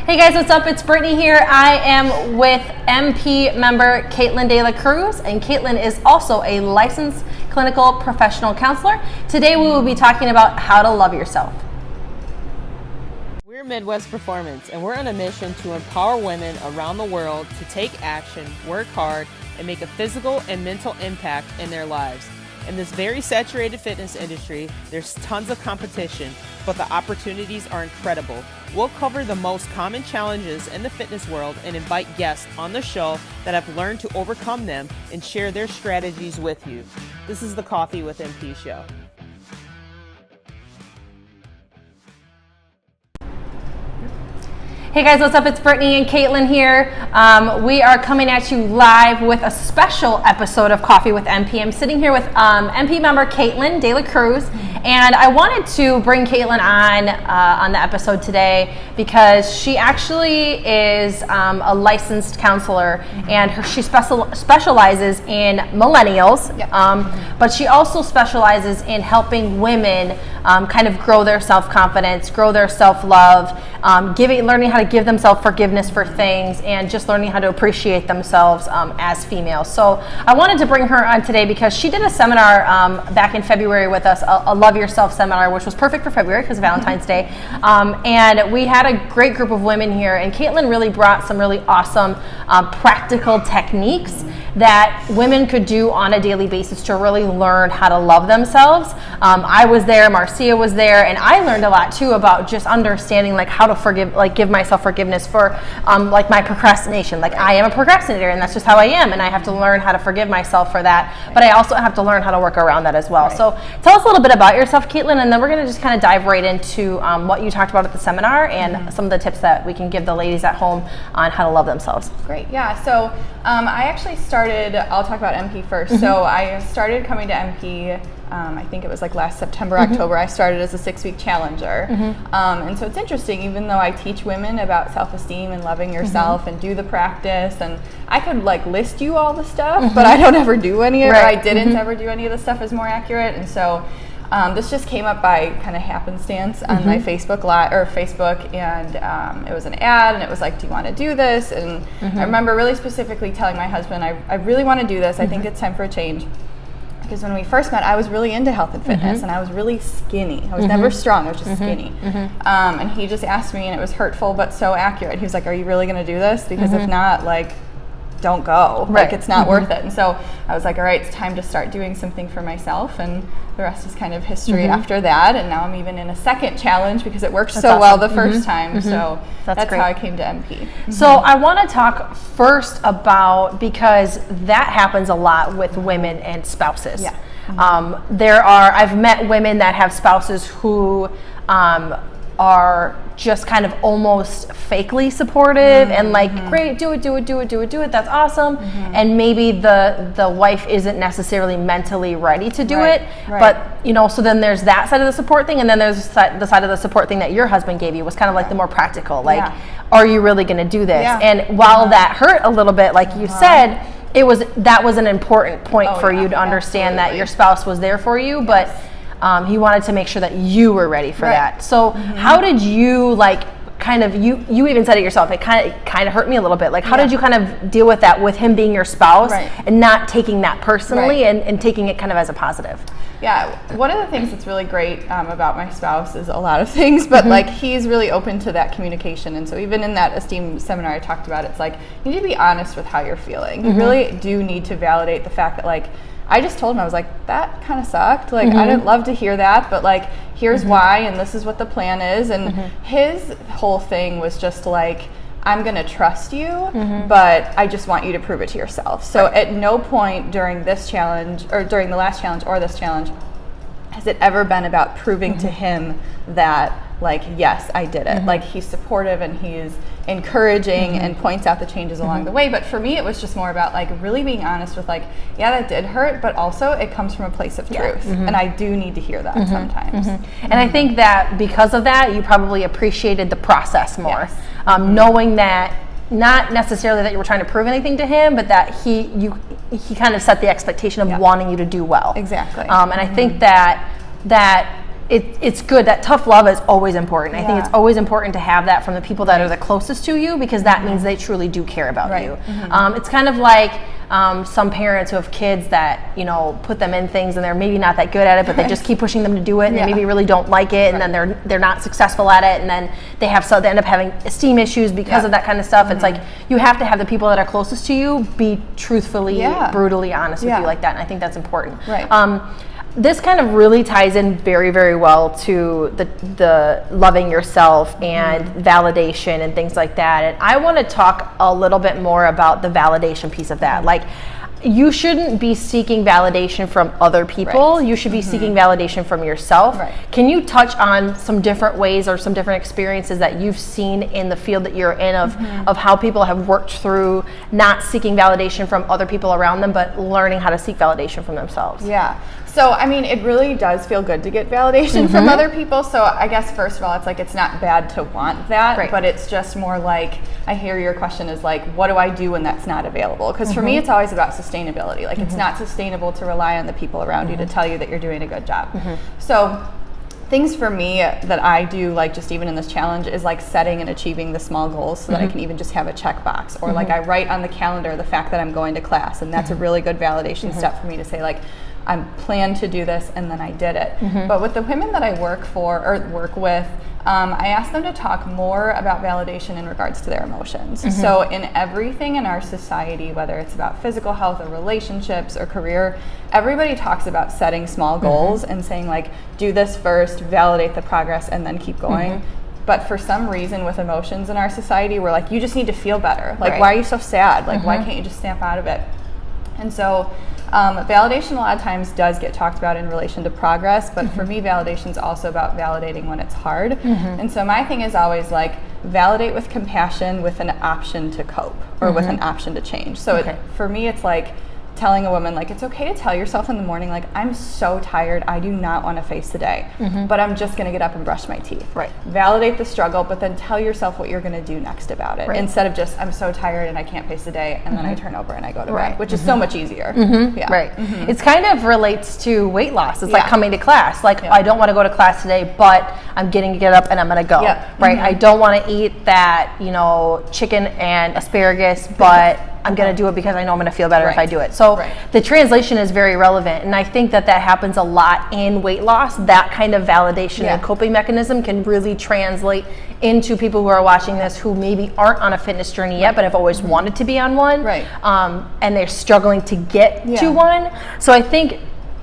Hey guys, what's up? It's Brittany here. I am with MP member Caitlin De La Cruz, and Caitlin is also a licensed clinical professional counselor. Today we will be talking about how to love yourself. We're Midwest Performance, and we're on a mission to empower women around the world to take action, work hard, and make a physical and mental impact in their lives. In this very saturated fitness industry, there's tons of competition, but the opportunities are incredible. We'll cover the most common challenges in the fitness world and invite guests on the show that have learned to overcome them and share their strategies with you. This is the Coffee with MP show. Hey guys, what's up? It's Brittany and Caitlin here. We are coming at you live with a special episode of Coffee with MP. I'm sitting here with MP member Caitlin De La Cruz, and I wanted to bring Caitlin on the episode today because she actually is a licensed counselor, and she specializes in millennials, but she also specializes in helping women kind of grow their self-confidence, grow their self-love, learning how to give themselves forgiveness for things, and just learning how to appreciate themselves as females. So I wanted to bring her on today because she did a seminar back in February with us, a Love Yourself seminar, which was perfect for February because of Valentine's Day. And we had a great group of women here, and Caitlin really brought some really awesome practical techniques that women could do on a daily basis to really learn how to love themselves. I was there, Marcia was there, and I learned a lot too about just understanding like how to forgive, like give myself forgiveness for like my procrastination. Like I am a procrastinator, and that's just how I am, and I have to learn how to forgive myself for that, but I also have to learn how to work around that as well. So tell us a little bit about yourself, Caitlin, and then we're going to just kind of dive right into what you talked about at the seminar and some of the tips that we can give the ladies at home on how to love themselves. Great, yeah. So I actually started, I'll talk about MP first. So I started coming to MP, I think it was like last September, October. I started as a 6-week challenger. And so it's interesting, even though I teach women about self-esteem and loving yourself and do the practice, and I could like list you all the stuff, but I don't ever do any of it. I didn't ever do any of the stuff is more accurate. And so this just came up by kind of happenstance on my Facebook and it was an ad, and it was like, do you want to do this? And I remember really specifically telling my husband, I really want to do this. I think it's time for a change. Because when we first met, I was really into health and fitness, and I was really skinny. I was never strong, I was just skinny. And he just asked me, and it was hurtful but so accurate. He was like, are you really going to do this? Because if not, like, don't go. Like, it's not worth it. And so I was like, all right, it's time to start doing something for myself, and the rest is kind of history after that. And now I'm even in a second challenge because it worked so well the first time. So that's how I came to MP. So I want to talk first about, because that happens a lot with women and spouses. I've met women that have spouses who are just kind of almost fakely supportive and like, great, do it, that's awesome. And maybe the wife isn't necessarily mentally ready to do it, but you know, so then there's that side of the support thing, and then there's the side of the support thing that your husband gave you was kind of like the more practical, like, are you really going to do this? And while that hurt a little bit, like you said, that was an important point for you to understand that your spouse was there for you, but he wanted to make sure that you were ready for that. So how did you you even said it yourself, it kind of hurt me a little bit. Like, how did you kind of deal with that, with him being your spouse and not taking that personally and taking it kind of as a positive? Yeah, one of the things that's really great about my spouse is a lot of things, but like, he's really open to that communication. And so even in that Esteem seminar I talked about, it's like, you need to be honest with how you're feeling. You really do need to validate the fact that, like, I just told him, I was like, that kind of sucked. Like, I didn't love to hear that, but like, here's why, and this is what the plan is. And his whole thing was just like, I'm going to trust you, but I just want you to prove it to yourself. So at no point during this challenge, or during the last challenge or this challenge, has it ever been about proving to him that, like, yes, I did it. Like, he's supportive and he's encouraging and points out the changes along the way. But for me, it was just more about like really being honest with, like, yeah, that did hurt, but also it comes from a place of truth. And I do need to hear that sometimes. And I think that because of that, you probably appreciated the process more. Knowing that, not necessarily that you were trying to prove anything to him, but that he kind of set the expectation of wanting you to do well. Exactly. And I think that it's good. That tough love is always important. I think Yeah. it's always important to have that from the people that are the closest to you, because that means they truly do care about Right. you. It's kind of like some parents who have kids that, you know, put them in things and they're maybe not that good at it, but they just keep pushing them to do it, and Yeah. they maybe really don't like it, and then they're not successful at it, and then they end up having esteem issues because of that kind of stuff. It's like you have to have the people that are closest to you be truthfully, brutally honest with you like that, and I think that's important. Right. This kind of really ties in very, very well to the loving yourself and validation and things like that. And I want to talk a little bit more about the validation piece of that. Like, you shouldn't be seeking validation from other people. Right. You should be seeking validation from yourself. Right. Can you touch on some different ways or some different experiences that you've seen in the field that you're in of how people have worked through not seeking validation from other people around them, but learning how to seek validation from themselves? Yeah. So, I mean, it really does feel good to get validation from other people. So I guess, first of all, it's like, it's not bad to want that, but it's just more like, I hear your question is like, what do I do when that's not available? Because for me, it's always about sustainability. Like, it's not sustainable to rely on the people around you to tell you that you're doing a good job. So things for me that I do, like just even in this challenge, is like setting and achieving the small goals so that I can even just have a checkbox. Or like I write on the calendar the fact that I'm going to class, and that's a really good validation step for me to say, like, I planned to do this and then I did it. But with the women that I work with, I ask them to talk more about validation in regards to their emotions. So in everything in our society, whether it's about physical health or relationships or career, everybody talks about setting small goals and saying, like, do this first, validate the progress, and then keep going. But for some reason with emotions in our society, we're like, you just need to feel better. Like, why are you so sad? Like, why can't you just snap out of it? And so validation a lot of times does get talked about in relation to progress, but for me, validation is also about validating when it's hard. And so my thing is always like, validate with compassion with an option to cope, or with an option to change. So for me, it's like telling a woman, like, it's okay to tell yourself in the morning, like, I'm so tired, I do not want to face the day, but I'm just going to get up and brush my teeth. Validate the struggle, but then tell yourself what you're going to do next about it, instead of just, I'm so tired and I can't face the day, and then I turn over and I go to bed, which is so much easier. It's kind of relates to weight loss. It's like coming to class. Like, I don't want to go to class today, but I'm getting to get up and I'm going to go. I don't want to eat that, you know, chicken and asparagus, but I'm going to do it because I know I'm going to feel better if I do it. So the translation is very relevant, and I think that happens a lot in weight loss. That kind of validation and coping mechanism can really translate into people who are watching this who maybe aren't on a fitness journey yet, but have always wanted to be on one, and they're struggling to get to one. So I think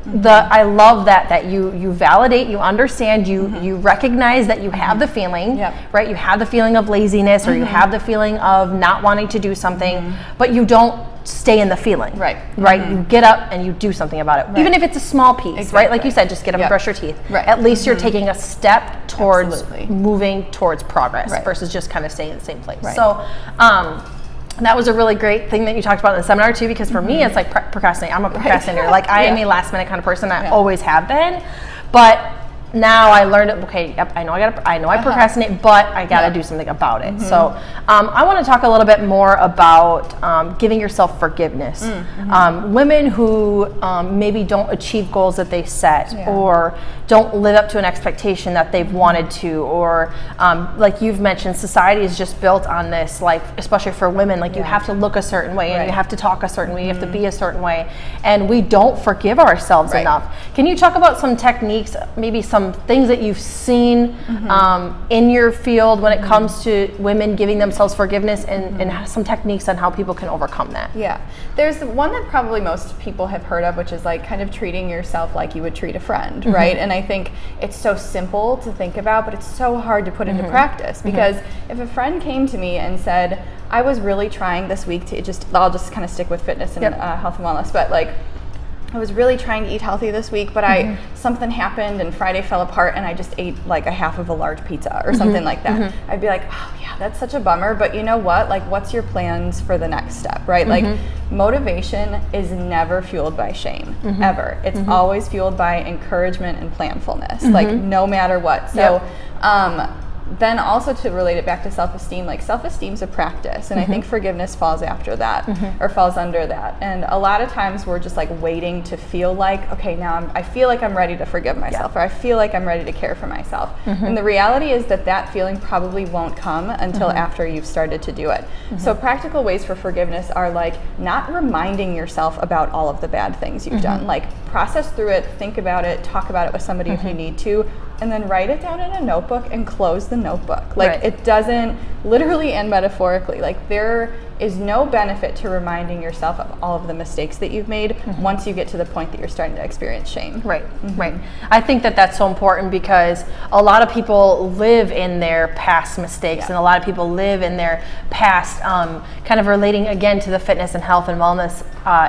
I love that you validate, you understand, you recognize that you have the feeling, right? You have the feeling of laziness, or you have the feeling of not wanting to do something, but you don't stay in the feeling, right? You get up and you do something about it, even if it's a small piece, right? Like you said, just get up and brush your teeth. At least you're taking a step towards moving towards progress versus just kind of staying in the same place. So that was a really great thing that you talked about in the seminar too, because for me, it's like procrastinate. I'm a procrastinator. Like, I am a last minute kind of person. I always have been, but now I learned it. Okay, yep, I know I procrastinate, but I got to do something about it. So I want to talk a little bit more about giving yourself forgiveness. Women who maybe don't achieve goals that they set, or don't live up to an expectation that they've wanted to, or like you've mentioned, society is just built on this, like, especially for women, like, you have to look a certain way, and you have to talk a certain way, you have to be a certain way, and we don't forgive ourselves enough. Can you talk about some techniques, maybe some things that you've seen in your field when it comes to women giving themselves forgiveness, and some techniques on how people can overcome that? There's one that probably most people have heard of, which is like kind of treating yourself like you would treat a friend, right? And I think it's so simple to think about, but it's so hard to put into practice, because if a friend came to me and said, I was really trying this week to I'll just kind of stick with fitness and health and wellness, but like, I was really trying to eat healthy this week, but something happened and Friday fell apart and I just ate like a half of a large pizza or something like that. I'd be like, oh yeah, that's such a bummer, but you know what? Like, what's your plans for the next step, right? Like, motivation is never fueled by shame, ever. It's always fueled by encouragement and planfulness, like, no matter what. So Then also to relate it back to self-esteem, like self-esteem's a practice, and I think forgiveness falls after that, or falls under that. And a lot of times we're just like waiting to feel like, okay, now I feel like I'm ready to forgive myself, or I feel like I'm ready to care for myself. And the reality is that that feeling probably won't come until after you've started to do it. So practical ways for forgiveness are like not reminding yourself about all of the bad things you've done. Like process through it, think about it, talk about it with somebody if you need to, and then write it down in a notebook and close the notebook. Like it doesn't, literally and metaphorically, like there is no benefit to reminding yourself of all of the mistakes that you've made once you get to the point that you're starting to experience shame. Right. I think that that's so important because a lot of people live in their past mistakes, and a lot of people live in their past, kind of relating again to the fitness and health and wellness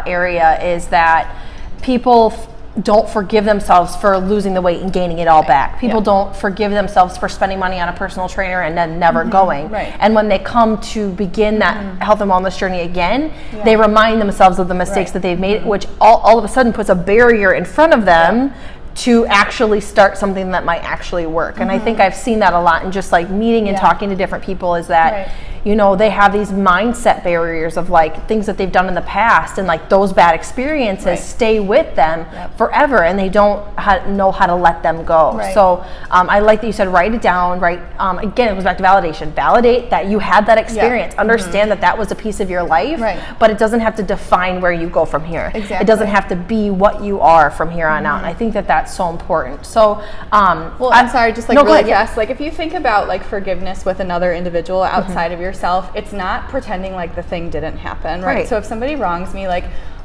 area, is that people don't forgive themselves for losing the weight and gaining it all back. People don't forgive themselves for spending money on a personal trainer and then never going. And when they come to begin that health and wellness journey again, they remind themselves of the mistakes that they've made, which all of a sudden puts a barrier in front of them to actually start something that might actually work. And I think I've seen that a lot in just like meeting and talking to different people, is that you know, they have these mindset barriers of like things that they've done in the past, and like those bad experiences stay with them forever, and they don't know how to let them go. So I like that you said write it down. Again, it goes back to validation. Validate that you had that experience. Understand that that was a piece of your life, but it doesn't have to define where you go from here. It doesn't have to be what you are from here on out. And I think that that's so important. So well, I'm sorry, just like really fast, like if you think about like forgiveness with another individual outside of yourself, it's not pretending like the thing didn't happen, right? So if somebody wrongs me, like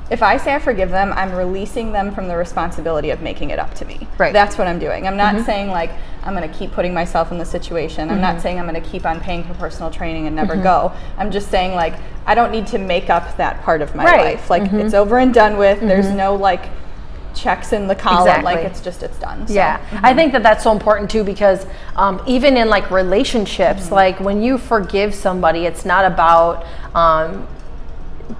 if I say I forgive them, I'm releasing them from the responsibility of making it up to me. That's what I'm doing. I'm not saying like I'm going to keep putting myself in the situation. I'm not saying I'm going to keep on paying for personal training and never go. I'm just saying like I don't need to make up that part of my life. Like it's over and done with. There's no like checks in the column, like it's done. So, I think that that's so important too, because even in like relationships, like when you forgive somebody, it's not about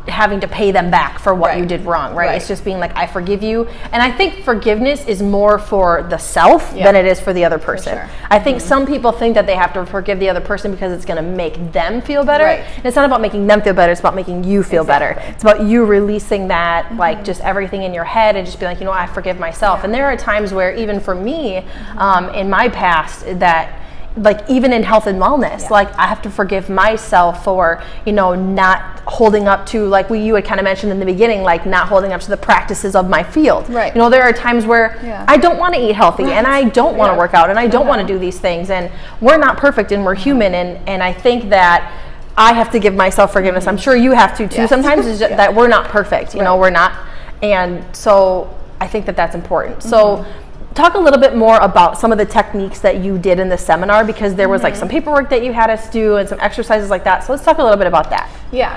having to pay them back for what you did wrong, it's just being like, I forgive you. And I think forgiveness is more for the self than it is for the other person. I think some people think that they have to forgive the other person because it's going to make them feel better. And it's not about making them feel better, it's about making you feel better. It's about you releasing that like just everything in your head and just be like, you know, I forgive myself. And there are times where even for me in my past, that like even in health and wellness, like I have to forgive myself for, you know, not holding up to, like you had kind of mentioned in the beginning, like not holding up to the practices of my field. You know, there are times where I don't want to eat healthy and I don't want to work out and I don't want to do these things, and we're not perfect and we're human, and I think that I have to give myself forgiveness. I'm sure you have to too. Sometimes it's just that we're not perfect, you know, we're not, and so I think that that's important. So talk a little bit more about some of the techniques that you did in the seminar, because there was like some paperwork that you had us do and some exercises like that. So let's talk a little bit about that.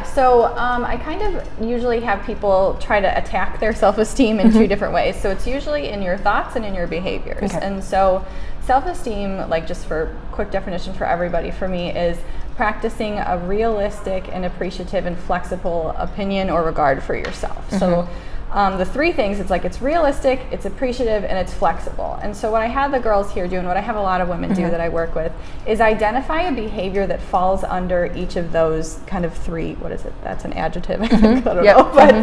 So I kind of usually have people try to attack their self-esteem in two different ways. So it's usually in your thoughts and in your behaviors. And so self-esteem, like just for quick definition for everybody, for me is practicing a realistic and appreciative and flexible opinion or regard for yourself. So the three things, it's like it's realistic, it's appreciative, and it's flexible. And so what I have the girls here do, and what I have a lot of women do that I work with, is identify a behavior that falls under each of those kind of three, what is it? That's an adjective, I think, I don't know. But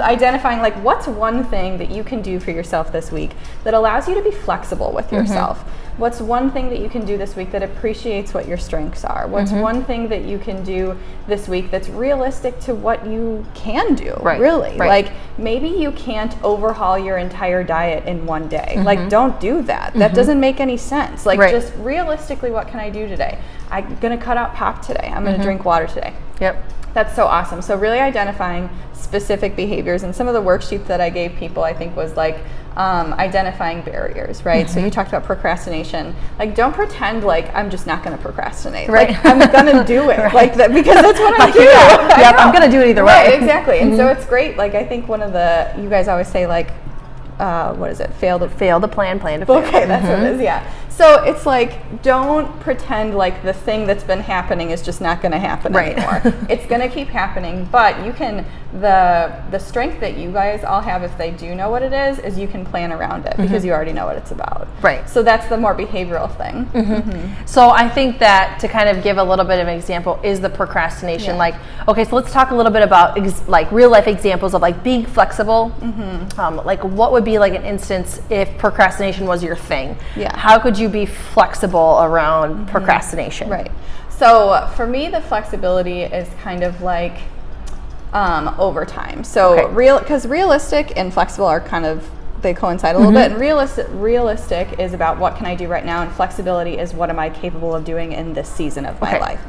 identifying like what's one thing that you can do for yourself this week that allows you to be flexible with yourself. What's one thing that you can do this week that appreciates what your strengths are? What's one thing that you can do this week that's realistic to what you can do, really? Like maybe you can't overhaul your entire diet in one day. Like don't do that. That doesn't make any sense. Like just realistically, what can I do today? I'm going to cut out pop today. I'm going to drink water today. That's so awesome. So really identifying specific behaviors, and some of the worksheets that I gave people, I think, was like identifying barriers, right? So you talked about procrastination. Like don't pretend like I'm just not going to procrastinate. Like I'm going to do it like that, because that's what I do. I'm going to do it either way. Exactly. And so it's great. Like I think one of you guys always say like, what is it? Fail the plan to fail. Okay, that's what it is. So it's like, don't pretend like the thing that's been happening is just not going to happen anymore. It's going to keep happening, but you can, the strength that you guys all have, if they do know what it is you can plan around it because you already know what it's about. Right. So that's the more behavioral thing. So I think that to kind of give a little bit of an example is the procrastination. Like, okay, so let's talk a little bit about like real life examples of like being flexible. Like what would be like an instance if procrastination was your thing? How could you be flexible around procrastination? Right. So for me, the flexibility is kind of like over time. So because realistic and flexible are kind of, they coincide a little bit. And realistic is about what can I do right now, and flexibility is what am I capable of doing in this season of my life.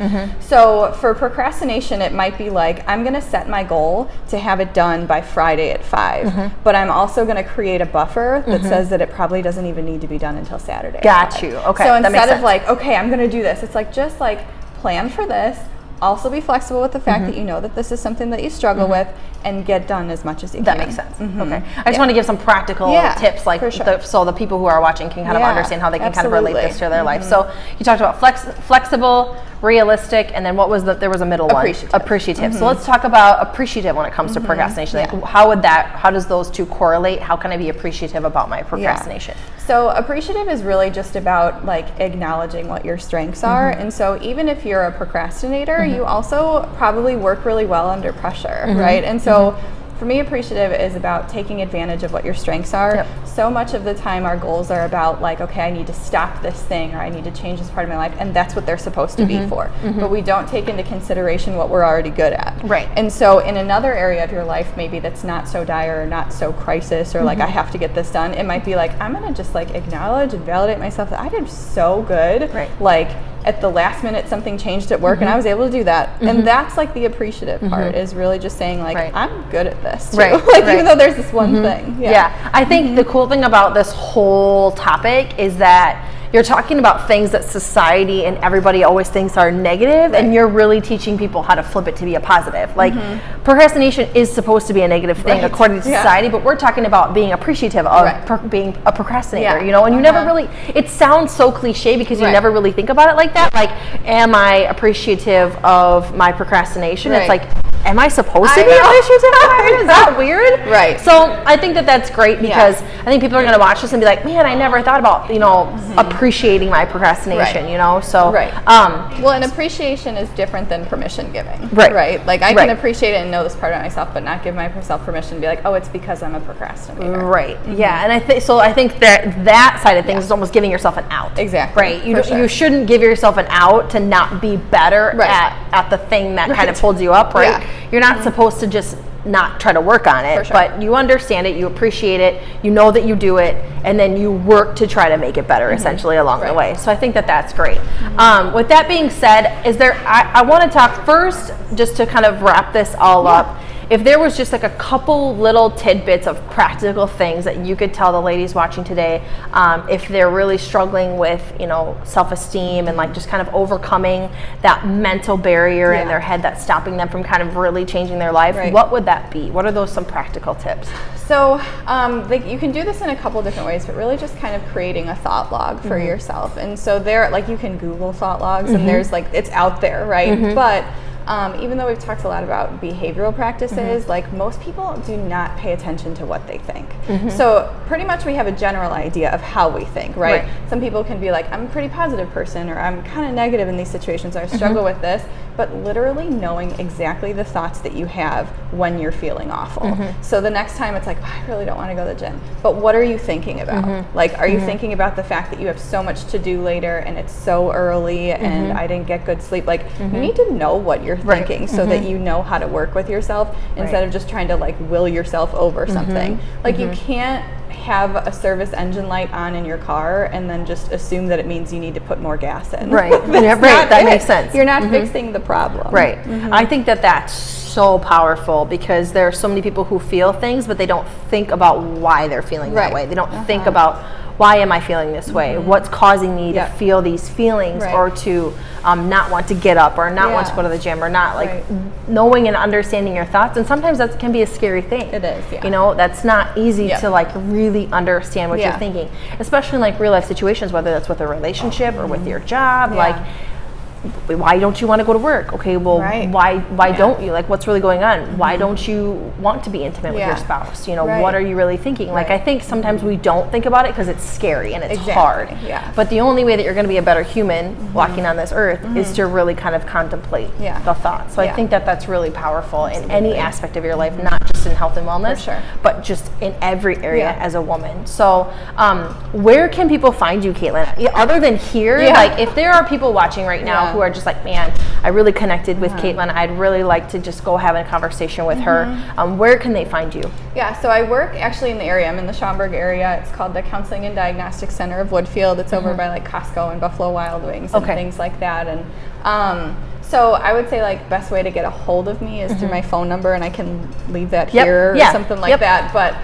So for procrastination, it might be like, I'm going to set my goal to have it done by Friday at 5, but I'm also going to create a buffer that says that it probably doesn't even need to be done until Saturday. Got you. Okay. So instead of like, okay, I'm going to do this, it's like, just like plan for this. Also be flexible with the fact that you know that this is something that you struggle with, and get done as much as you can. That makes sense. Okay. I just want to give some practical tips, like so the people who are watching can kind of understand how they can kind of relate this to their life. So you talked about flexible, realistic, and then what was there was a middle one? Appreciative. So let's talk about appreciative when it comes to procrastination. Like how does those two correlate? How can I be appreciative about my procrastination? So appreciative is really just about like acknowledging what your strengths are. And so even if you're a procrastinator, you also probably work really well under pressure, right? And so for me, appreciative is about taking advantage of what your strengths are. So much of the time our goals are about like, okay, I need to stop this thing, or I need to change this part of my life, and that's what they're supposed to be for. But we don't take into consideration what we're already good at. Right. And so in another area of your life, maybe that's not so dire or not so crisis, or like I have to get this done, it might be like, I'm gonna just like acknowledge and validate myself that I did so good. Like at the last minute something changed at work and I was able to do that. And that's like the appreciative part, is really just saying like, I'm good at this too. Like even though there's this one thing. I think the cool thing about this whole topic is that you're talking about things that society and everybody always thinks are negative, and you're really teaching people how to flip it to be a positive. Like procrastination is supposed to be a negative thing according to society, but we're talking about being appreciative of being a procrastinator, you know, and you never really, it sounds so cliche because you never really think about it like that. Like, am I appreciative of my procrastination? It's like, am I supposed to be appreciative of it? Is that weird? So I think that that's great because I think people are going to watch this and be like, man, I never thought about, you know, appreciating my procrastination, you know? So, well, and appreciation is different than permission giving. Like I can appreciate it and know this part of myself, but not give myself permission to be like, oh, it's because I'm a procrastinator. And I think that side of things is almost giving yourself an out. You shouldn't give yourself an out to not be better at the thing that kind of holds you up, You're not supposed to just not try to work on it, but you understand it, you appreciate it, you know that you do it, and then you work to try to make it better essentially along the way. So I think that that's great. With that being said, I want to talk first, just to kind of wrap this all up, if there was just like a couple little tidbits of practical things that you could tell the ladies watching today, if they're really struggling with, you know, self-esteem and like just kind of overcoming that mental barrier in their head that's stopping them from kind of really changing their life, what would that be? What are some practical tips? So you can do this in a couple different ways, but really just kind of creating a thought log for yourself. And so like you can Google thought logs and there's like, it's out there, but even though we've talked a lot about behavioral practices, like most people do not pay attention to what they think. So pretty much we have a general idea of how we think, Some people can be like, I'm a pretty positive person, or I'm kind of negative in these situations, or I struggle with this, but literally knowing exactly the thoughts that you have when you're feeling awful. So the next time it's like, oh, I really don't want to go to the gym, but what are you thinking about? Like, are you thinking about the fact that you have so much to do later and it's so early and I didn't get good sleep? Like, you need to know what you're thinking so that you know how to work with yourself instead of just trying to like will yourself over something. Like you can't have a service engine light on in your car and then just assume that it means you need to put more gas in. That makes sense. You're not fixing the problem. I think that that's so powerful because there are so many people who feel things, but they don't think about why they're feeling that way. They don't think about why am I feeling this way? What's causing me to feel these feelings, or to not want to get up, or not want to go to the gym, or not like knowing and understanding your thoughts. And sometimes that can be a scary thing. It is, you know, that's not easy to like really understand what you're thinking, especially in like real life situations, whether that's with a relationship or with your job. Like, why don't you want to go to work? Okay, well, why don't you? Like, what's really going on? Why don't you want to be intimate with your spouse? You know, what are you really thinking? Like, I think sometimes we don't think about it because it's scary and it's hard. But the only way that you're going to be a better human walking on this earth is to really kind of contemplate the thoughts. So I think that that's really powerful in any aspect of your life, not just in health and wellness, but just in every area as a woman. So where can people find you, Caitlin? Other than here, like if there are people watching right now who are just like, man, I really connected with Caitlin. I'd really like to just go have a conversation with her. Where can they find you? Yeah, so I work actually in the area. I'm in the Schaumburg area. It's called the Counseling and Diagnostic Center of Woodfield. It's over by like Costco and Buffalo Wild Wings and things like that. And so I would say like best way to get a hold of me is through my phone number, and I can leave that here or something like that. But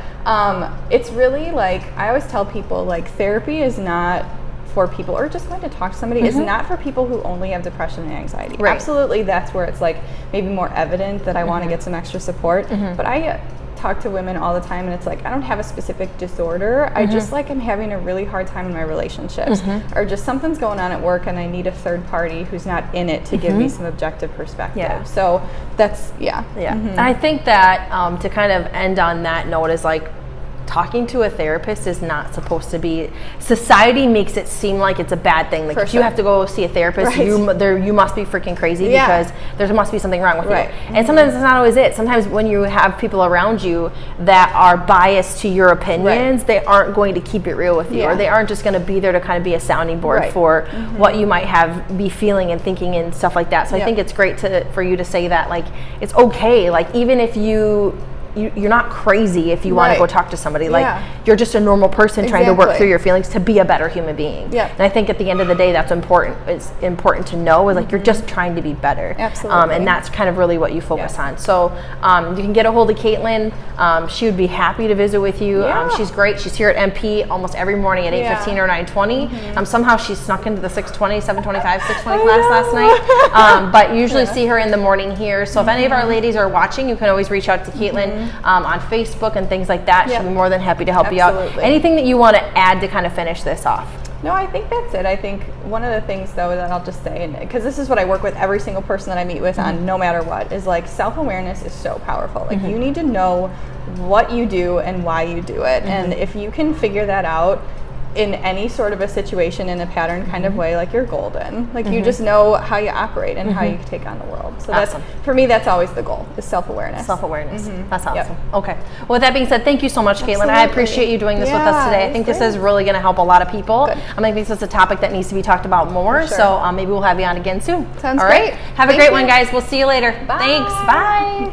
it's really like, I always tell people, like, therapy is not for people, or just going to talk to somebody is not for people who only have depression and anxiety. Absolutely, that's where it's like maybe more evident that I want to get some extra support. But I talk to women all the time, and it's like, I don't have a specific disorder. I just like am having a really hard time in my relationships, or just something's going on at work and I need a third party who's not in it to give me some objective perspective. So that's And I think that to kind of end on that note is like, talking to a therapist is not supposed to be, society makes it seem like it's a bad thing. Like, if you have to go see a therapist, you must be freaking crazy because there must be something wrong with you. And sometimes it's not always it. Sometimes when you have people around you that are biased to your opinions, they aren't going to keep it real with you, or they aren't just going to be there to kind of be a sounding board for what you might be feeling and thinking and stuff like that. So I think it's great for you to say that, like, it's okay. Like, even if you're not crazy if you want to go talk to somebody. Like, you're just a normal person trying to work through your feelings to be a better human being. And I think at the end of the day, that's important. It's important to know is like, you're just trying to be better. And that's kind of really what you focus on. So you can get a hold of Caitlin. She would be happy to visit with you. She's great. She's here at MP almost every morning at 8:15 or 9:20. Somehow she snuck into the 6:20, 7:25, 6:20 class last night. But usually see her in the morning here. So if any of our ladies are watching, you can always reach out to Caitlin on Facebook and things like that. She'll be more than happy to help you out. Anything that you want to add to kind of finish this off? No, I think that's it. I think one of the things, though, that I'll just say, because this is what I work with every single person that I meet with on no matter what, is like, self-awareness is so powerful. Like, you need to know what you do and why you do it. And if you can figure that out in any sort of a situation in a pattern kind of way, like, you're golden. Like, you just know how you operate and how you take on the world. So that's, for me, that's always the goal, is self-awareness. Self-awareness. That's awesome. Okay. Well, with that being said, thank you so much, Caitlin. I appreciate you doing this with us today. I think this is really going to help a lot of people. I think this is a topic that needs to be talked about more. So maybe we'll have you on again soon. Sounds All right. Have a great one, guys. We'll see you later. Thanks. Bye.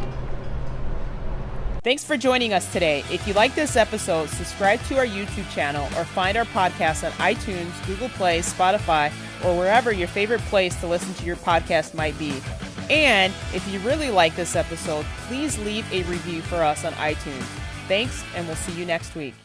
Thanks for joining us today. If you like this episode, subscribe to our YouTube channel or find our podcast on iTunes, Google Play, Spotify, or wherever your favorite place to listen to your podcast might be. And if you really like this episode, please leave a review for us on iTunes. Thanks, and we'll see you next week.